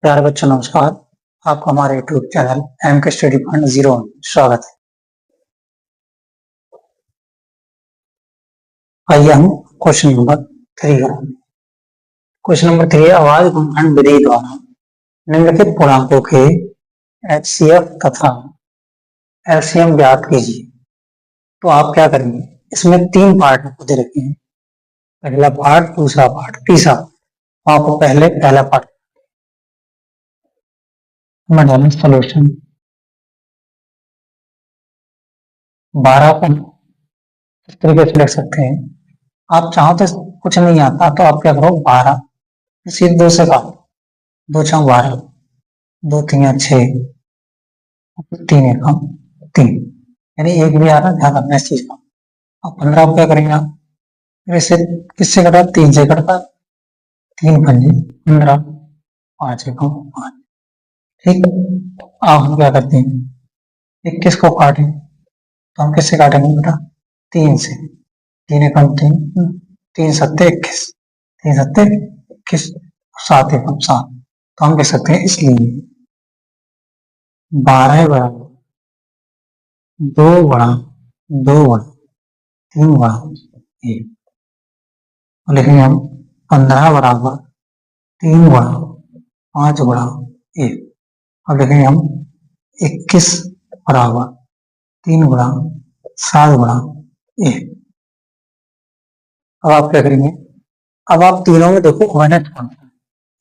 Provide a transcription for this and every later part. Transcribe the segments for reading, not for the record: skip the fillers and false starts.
प्यारे बच्चों नमस्कार। आपका हमारे यूट्यूब चैनल एम के स्टडी पॉइंट 0 में स्वागत है। आइए हम क्वेश्चन नंबर 3 करेंगे। क्वेश्चन नंबर 3 आवाज गुणनखंड विधि द्वारा निम्नलिखित पूर्णांकों के एचसीएफ तथा एलसीएम ज्ञात कीजिए। तो आप क्या करेंगे, इसमें 3 पार्ट आपको दे रखे हैं, पहला पार्ट, दूसरा पार्ट, तीसरा। आपको पहले पहला पार्ट में डालें सोल्यूशन 12 पर इस तरीके से लिख सकते हैं। आप चाहो तो कुछ नहीं आता तो आप क्या करो, 12 सीधे 2 से काटो, 2 छः 12, 2 3 6, 3 एकम 3, यानी एक भी आ रहा, ध्यान रखना इस चीज का। अब 15 आप क्या करेंगे, आप वैसे किससे कटा, 3 से कटता, 3 पंजे 15, 5 एकम 5। ठीक, अब हम क्या करते हैं, 21 को काटें तो हम किससे काटेंगे बेटा, 3 से, 3 एकम 3, 3 सत्ते 21, 3 सत्ते 21, 7 एकम 7। तो हम कह सकते हैं इसलिए 12 बराबर 2 बड़ा 2 बड़ा 3 बड़ा 1, लिखेंगे हम 15 बराबर 3 बड़ा 5 बड़ा 1। अब लिखेंगे हम 21 बराबर 3 बड़ा 7 बड़ा 1। अब आप क्या करेंगे, अब आप तीनों में देखो माइनस कौन सा,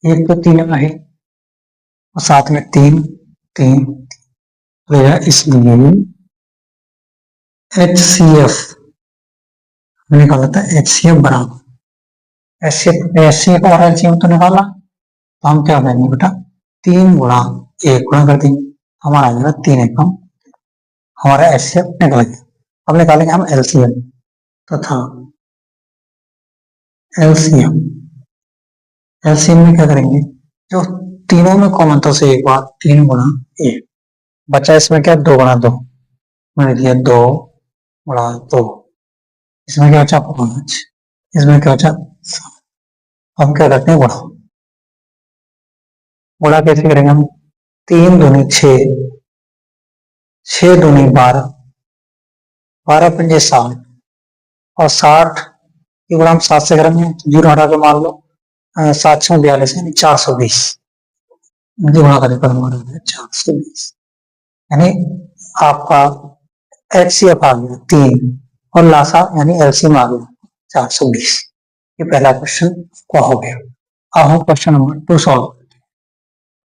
एक तो 3 में है और साथ में 3 3, इसलिए HCF निकाला था, HCF बराबर HCF और LCM तो निकाला, तो हम क्या करेंगे बेटा, 3 गुणा 1 गुणा कर देंगे, हमारा आ जाएगा 3 एकम, हमारा HCF निकल गया। अब निकालेंगे हम LCM तथा LCM में क्या करेंगे, जो तीनों में कॉमन था उसे एक बार 3 गुणा 1, बचा इसमें क्या 2 गुणा 2, मैंने दिया 2 गुणा 2, इसमें क्या बचा 5, इसमें क्या बचा 7। हम क्या करते हैं, गुणा कैसे करेंगे हम, 3 दूनी 6, 6 दूनी 12, 12 पंजे 60, और 60 की गुणा हम 7 से करेंगे, जीरो हटा के मान लो 7 6 42 यानी 420, गुणा करने पर हमारा 420, यानी आपका HCF आ गया 3 और लासा यानी LCM आ गया 420। ये पहला क्वेश्चन का हो गया। अब हम क्वेश्चन नंबर 2 सॉल्व करते हैं।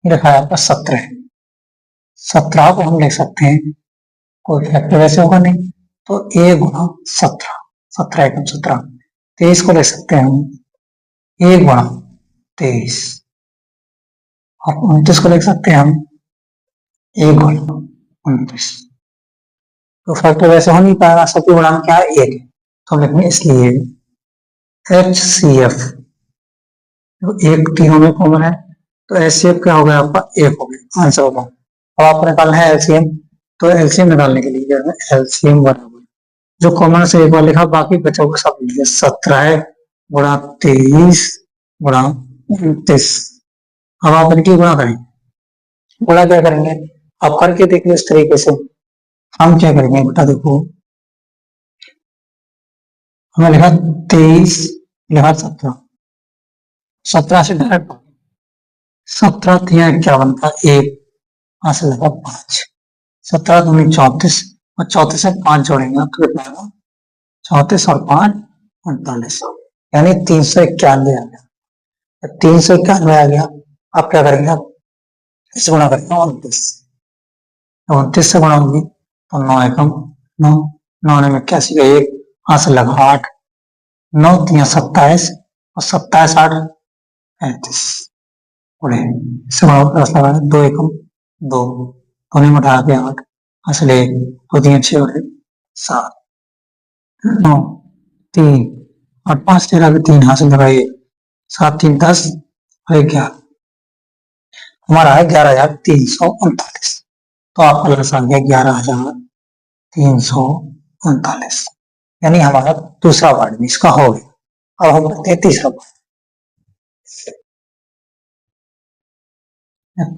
लिखा है आपका 17, 17 को हम लिख सकते हैं, कोई फैक्टर वैसे होगा नहीं, तो a गुणा 17, 17 एकम 17। 23 को लिख सकते हैं हम a गुणा 23, और 29 को लिख सकते हैं हम a गुणा 29। तो फैक्टर वैसे हो नहीं पाएगा, सबके गुणा में क्या है 1, तो हम लिखेंगे इसलिए HCF, तो एक तीनों में कॉमन है, तो HCF क्या हो गया आपका 1 हो गया, आंसर होगा। अब आपको निकालना है LCM, तो LCM निकालने के लिए LCM बराबर जो कॉमन से एक बार लिखा, बाकी बचा हुआ सब लिखिए, 17 गुणा 23 गुणा 29। अब आप इनकी गुणा करेंगे, गुणा क्या करेंगे आप करके देखिए इस तरीके से। हम क्या करेंगे बेटा, देखो हमने लिखा 23, लिखा 17, 17 से डायरेक्ट 17 3 51 था 1, वहां से लगा 5, 17 दूनी 34, और 34 से 5 जोड़ेंगे तो कितना आएगा 34 और 5 48, यानी 391 आ गया। 391 आ गया, आप क्या करेंगे, आप इसे गुणा करेंगे 29, 29 से गुणा होगी तो 9 एकम 9, 9 में 81 का 1, वहां से लगा 8, 9 3 27, और 27 8 35, उड़े इससे गुणा 10 लगा 2 एकम 2, दोनों में उठा के 8, असले 2 3 6 और 7, 9 3 और 5 13 भी 3 हासिल लगाइए, 7 3 10 और 11, हमारा है 11,339। तो आपका लगा आ गया 11,339, यानी हमारा दूसरा पार्ट भी इसका हो गया। अब हम करते हैं तीसरा पार्ट।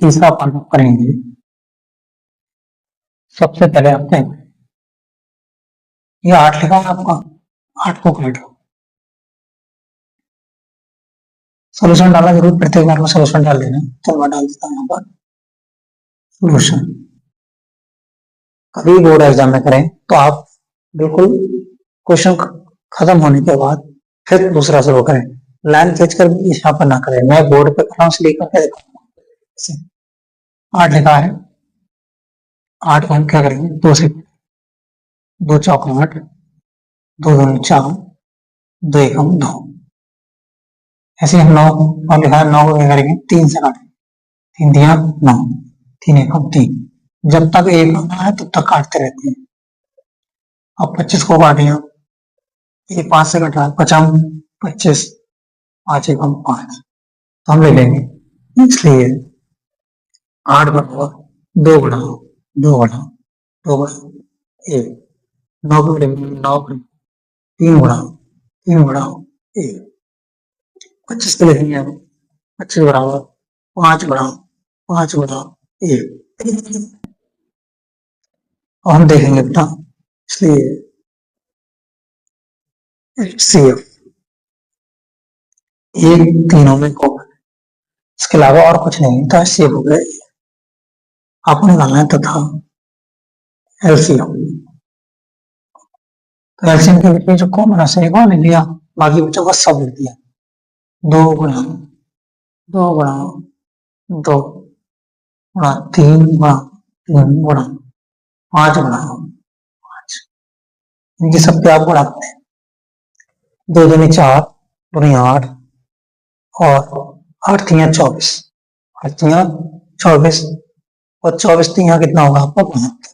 तीसरा अपन करेंगे। सबसे पहले आपने ये 8 लिखा है आपका, 8 को काटो। सोल्यूशन डालना जरूर, प्रत्येक बार में सोल्यूशन डाल देना। चलो मैं डाल देता हूँ यहाँ पर सोल्यूशन। कभी बोर्ड एग्जाम में करें तो आप बिल्कुल क्वेश्चन खत्म होने के बाद फिर दूसरा शुरू करें, लाइन खींच कर यहाँ पर ना करें। मैं बोर्ड पे कर रहा हूँ इसलिए करके दिखाऊंगा। 8 लिखा है, 8 को हम क्या करेंगे, 2 से 2 चौक 8, 2 दूनी 4, 2 एकम 2। ऐसे हम 9 और लिखा है, 9 को क्या करेंगे, 3 से काटेंगे। 3 दिया 9, 3 एकम 3। जब तक 1 आना है तब तक काटते रहते हैं। अब 25 को काटिए, ये 5 से कट रहा है, 50 25, 5 एकम 5, तो हम ले लेंगे। इसलिए 8 बराबर 2 गुणा 2 गुणा 2 गुणा 1, 9 को 9 3 गुणा 3 गुणा 1, 25 को लिखेंगे हम, 25 बराबर 5 गुणा 5 गुणा 1। और हम देखेंगे बेटा, इसलिए HCF एक तीनों में कॉमन, इसके अलावा और कुछ नहीं, तो HCF हो गया। आपको निकालना है तथा LCM। तो LCM के बीच में जो कॉमन है सही कौन लिया, बाकी बच्चों का सब लिख दिया। 2 गुणा 2 गुणा 2 गुणा 3 गुणा 3 गुणा 5 गुणा 5, इनके सब पे आप गुणाते हैं। 2 दूनी 4, 2 8 और 8 3 24, 8 3 24 और 24 3 कितना होगा आपका 72,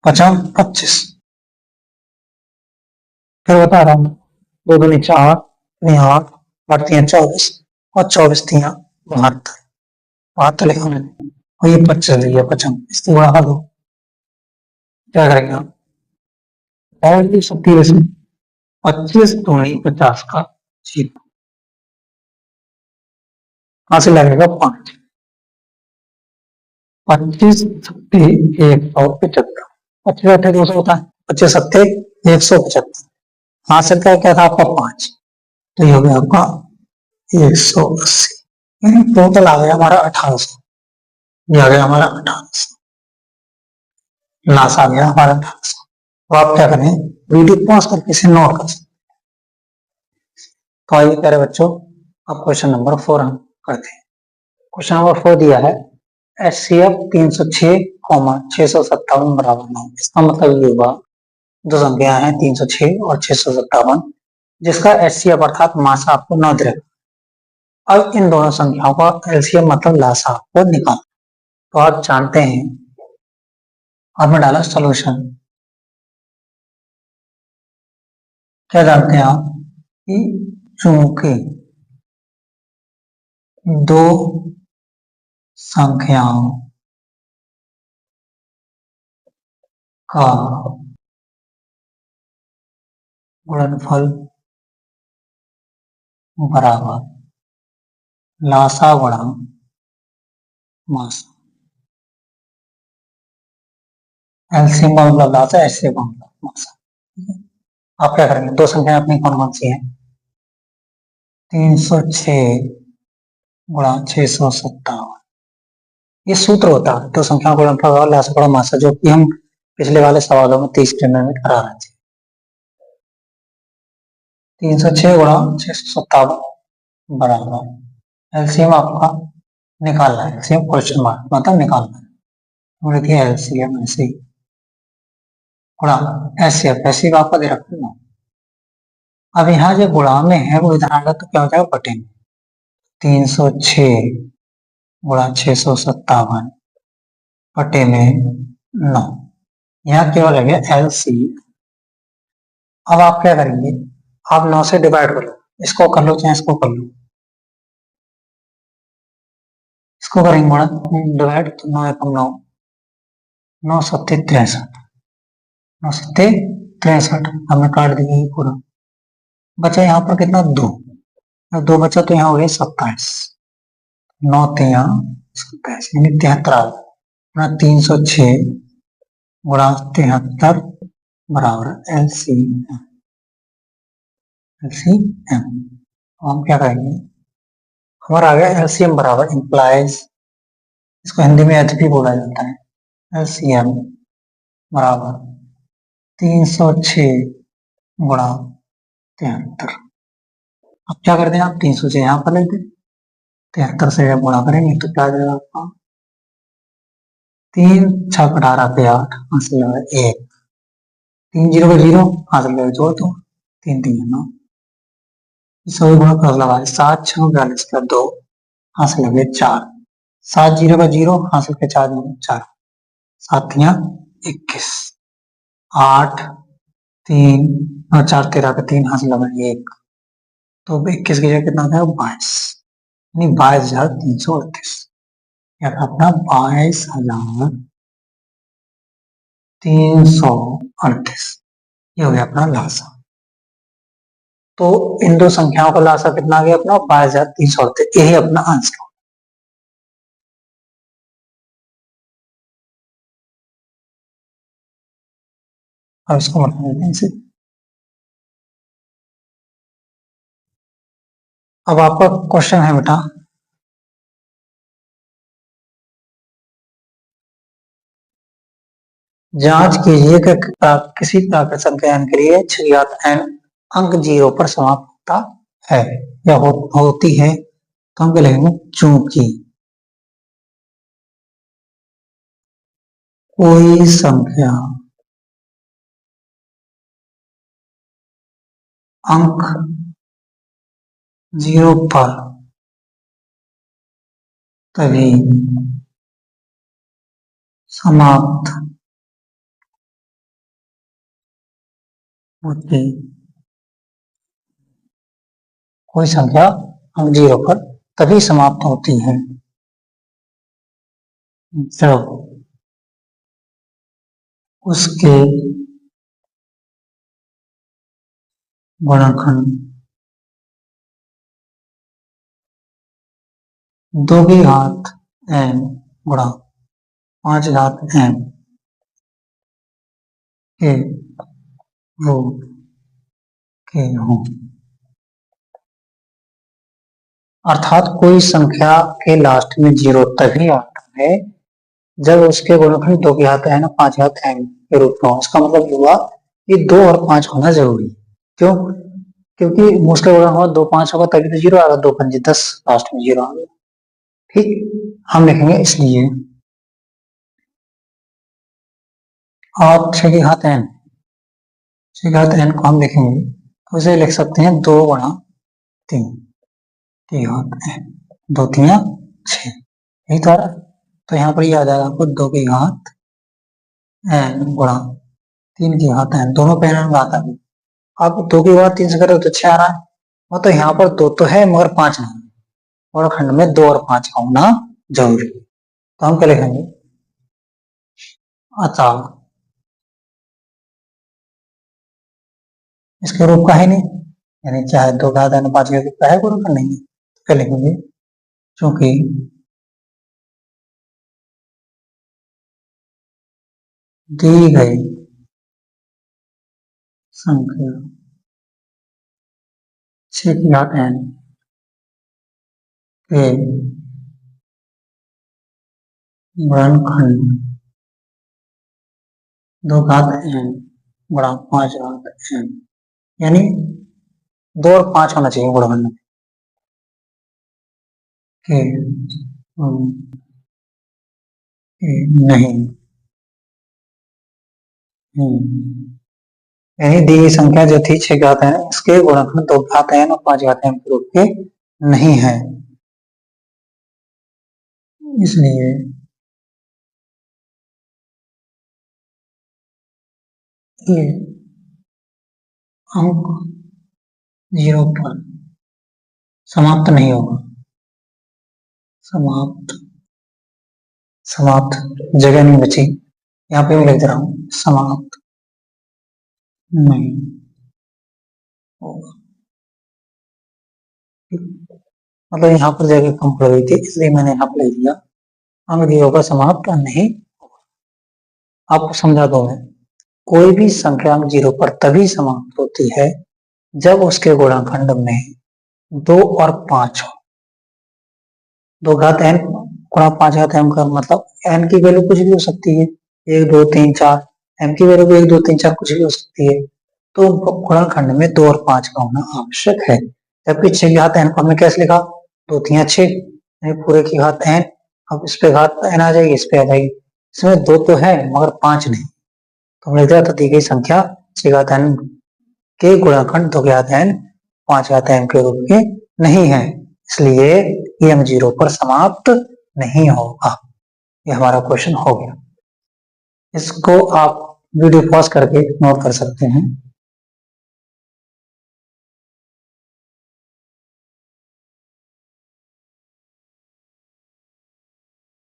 50 25। फिर बता रहा हूँ, 2 दूनी 4, 2 8, 8 3 24 और 24 3 72, 72 लिखा मैंने, और ये 25 लिया 50, इसको बढ़ा दो। क्या करेंगे आप, डायरेक्टली शक्ति में 25 दूनी 50 का 0, कहां से लगेगा 5, 25 सत्ते 175, 25 अट्ठे 200 होता है, 25 सत्ते 175, हाथ से क्या था आपका 5, तो ये हो गया आपका 180, यानी टोटल आ गया हमारा 1800। ये आ गया हमारा 1800, लाश आ गया हमारा 1800। तो आप क्या करें, वीडियो पॉज करके इसे नोट कर सकते। तो आइए प्यारे बच्चों, अब क्वेश्चन नंबर 4 हम करते हैं। क्वेश्चन नंबर 4 दिया है, HCF 306, 657 बराबर 9। इसका मतलब ये हुआ, दो संख्या है 306 और 657, जिसका HCF अर्थात मासा आपको 9 दे रहा। अब इन दोनों संख्याओं का LCM मतलब लासा आपको निकालना। तो आप जानते हैं, आपने डाला सॉल्यूशन, क्या जानते हैं आप कि चूंकि दो संख्याओं का गुणनफल बराबर लासा गुणा मासा, LCM का मतलब लासा, HCF का मतलब मासा। आप क्या करेंगे, दो संख्या अपनी कौन कौन सी है, 306 गुणा 657, ये सूत्र होता है दो संख्या गुणनफल लासा गुणा मासा, जो कि हम पिछले वाले सवालों में 30 में करा रहे थे। 306 गुणा 657 बराबर LCM आपका निकालना है, LCM क्वेश्चन मार्क मतलब निकालना है, तो लिखिए LCM ऐसे गुणा HCF, HCF आपका दे रखा है। अब यहाँ जो गुणा में है वो इधर आएगा तो क्या हो जाएगा, बटे में। 306 गुणा 657 बटे में 9, यहाँ केवल है LC। अब आप क्या करेंगे, आप 9 से डिवाइड कर लो, इसको कर लो चाहे इसको कर लो, इसको करेंगे गुणा डिवाइड, तो 9 एकम 9, 9 सत्ते 63, 9 सत्ते 63, हमने काट दिया ये पूरा, बचा यहाँ पर कितना 2, 2 बचा तो यहाँ हो गया 27। 9 तिया 27 यानी 73 आ गया। 306 गुणा 73 बराबर एलसीएम। हम क्या करेंगे, हमारा आ गया एलसीएम बराबर इंप्लाइज, इसको हिंदी में एचपी बोला जाता है। एलसीएम बराबर 306 गुणा 73। अब क्या करते हैं, आप 300 से यहाँ पर लेते, 73 से जब गुणा करेंगे तो क्या आ जाएगा आपका, 3 6 18 पे 8 हासिल है 1, 3 0 का 0 हासिल है जोड़ दो, 3 3 9, सभी गुणा क्रॉस लगा, 7 6 42 का 2 हासिल लगे 4, 7 0 का 0 हासिल के 4 4, 7 21, 8 3 और 4 13 का 3 हासिल लगा 1, तो 21 की जगह कितना था 22, यानी 22,338, या अपना 22,338, ये हो गया अपना लासा। तो इन दो संख्याओं का लासा कितना आ गया अपना 22,338, यही अपना आंसर। अब इसको बता देते हैं इसे। अब आपका क्वेश्चन है बेटा, जांच कीजिए कि किसी प्राकृत संख्या n के लिए छज्ञात n अंक 0 पर समाप्त होता है या होती है, तो हम क्या लिखेंगे, चूंकि कोई संख्या अंक 0 पर तभी समाप्त होती, कोई संख्या अंक 0 पर तभी समाप्त होती है जब उसके गुणनखंड 2 की घात n गुणा 5 घात n के रूप के हों। अर्थात कोई संख्या के लास्ट में 0 तभी आता है जब उसके गुणनखंड 2 की घात n 5 घात n के रूप में हो। इसका मतलब हुआ कि 2 और 5 होना जरूरी। क्यों? क्योंकि मुश्किल गुणनखंड 2 5 होगा तभी तो 0 आएगा, 2 5 10 लास्ट में 0 आ गया। ठीक, हम लिखेंगे इसलिए, और 6 की घात n, 6 की घात n को हम लिखेंगे तो इसे लिख सकते हैं 2 गुणा 3 की घात n, 2 3 6, यही तो आ रहा है। तो यहाँ पर ये आ जाएगा आपको 2 की घात n गुणा 3 की घात n, दोनों पे n घात आ गई। अब 2 की घात 3 से करो तो 6 आ रहा है, मतलब यहाँ पर 2 तो है मगर 5 नहीं, और खंड में 2 और 5 का होना जरूरी। तो हम क्या लिखेंगे, अतः इसके रूप का है नहीं, यानी चाहे 2 घात n 5 के रूप का है, कोई रूप नहीं है, तो क्या लिखेंगे, क्योंकि दी गई संख्या 6 की घात n के गुणनखंड 2 घात n गुणा 5 घात n, यानी 2 और 5 होना चाहिए गुणनखंड में के नहीं, यानी दी गई संख्या जो थी 6 घात n, इसके गुणनखंड 2 घात n और 5 घात n के रूप के नहीं है, इसलिए ये अंक 0 पर समाप्त नहीं होगा। समाप्त जगह नहीं बची, यहाँ पे मैं लिख दे रहा हूं, समाप्त नहीं होगा। मतलब यहाँ पर जगह कम पड़ गई थी, इसलिए मैंने यहाँ पर लिख दिया अंक 0 पर समाप्त नहीं होगा। आपको समझा दो मैं, कोई भी संख्या अंक 0 पर तभी समाप्त होती है जब उसके गुणाखंड में 2 और 5 हो। 2 घात n गुणा 5 घात m का मतलब n की वैल्यू कुछ भी हो सकती है, 1 2 3 4, m की वैल्यू भी 1 2 3 4 कुछ भी हो सकती है। तो गुणनखंड में 2 और 5 का होना आवश्यक है। जबकि 6 की घात n को हमने कैसे लिखा, 2 3 6 पूरे की घात n, अब इस पे घात n आ जाएगी, इस पे आ जाएगी, इसमें 2 तो है मगर 5 नहीं, तो हमने लिखा दी गई संख्या 6 घात n के गुणनखंड 2 घात n 5 घात m के रूप में नहीं है, इसलिए ये अंक 0 पर समाप्त नहीं होगा। ये हमारा क्वेश्चन हो गया। इसको आप वीडियो पॉज करके नोट कर सकते हैं।